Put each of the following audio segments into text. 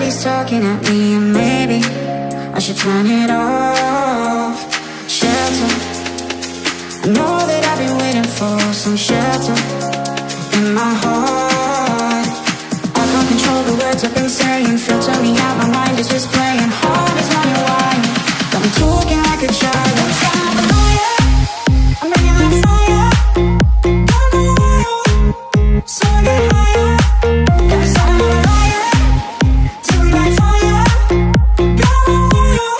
Everybody's talking at me, and maybe I should turn it off. Shelter, I know that I've been waiting for some shelter in my heart. I can't control the words I've been saying, filter me out, my mind is just playing. Heart is running wild, got me talking like a child. I'm a liar, I'm bringing that fire. I'm a liar, so I get higher. Got me starting on a liar, till we light fire. Got a liar,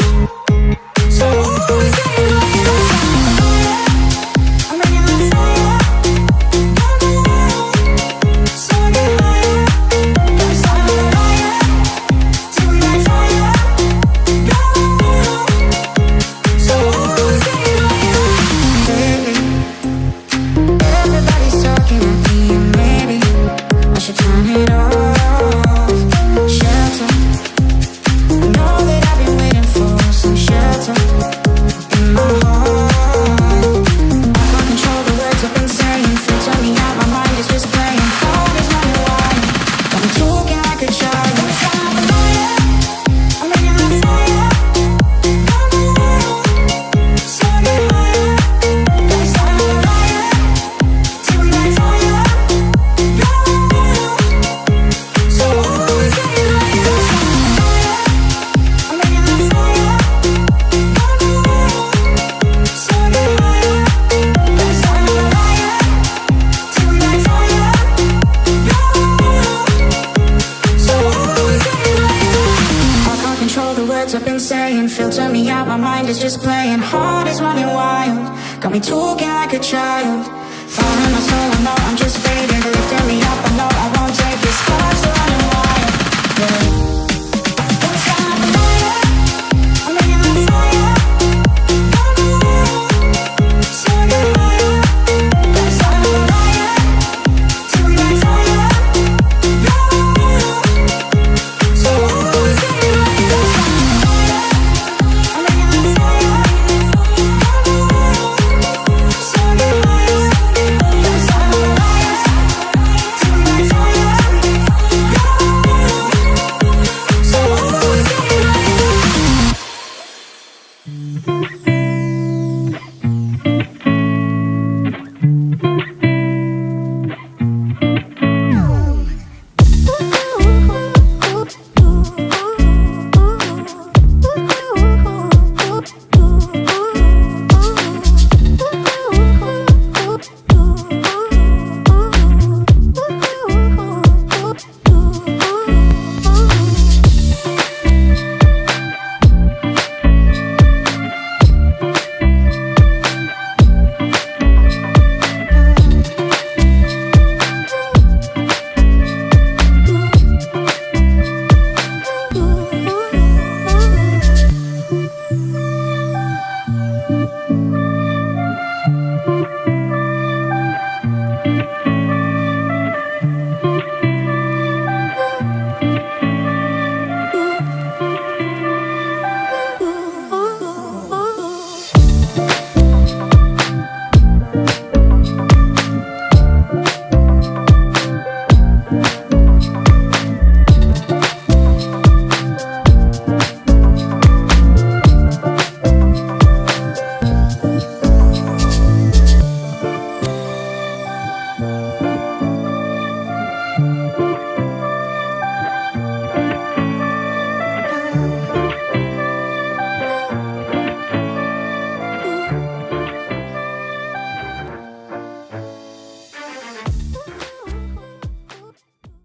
so always getting higher. I'm a liar, I'm bringing that fire. I'm a liar, so I get higher. Got me starting on a liar, till we light fire. Got a liar, so always getting higher. Everybody's talking at me, and maybe I should turn it off. Shelter, I know that I've been waiting for some shelter in my heart. I can't control the words I've been saying, filter me out, my mind is just playing. Heart is running wild, got me talking like a child. I'm a liar, I'm bringing that fire. I'm a liar, so I get higher. Got me starting on a liar, till we light fire. Got a liar, so always getting higher. I'm a liar, I'm bringing that fire. I'm a liar, so I get higher. Got me starting on a liar, till we light fire. Got a liar, so always getting higher. I can't control the words I've been saying, filter me out, my mind is just playing. Heart is running wild, got me talking like a child. Fire in my soul, I know I'm just fading. Lifting me up, I know I won't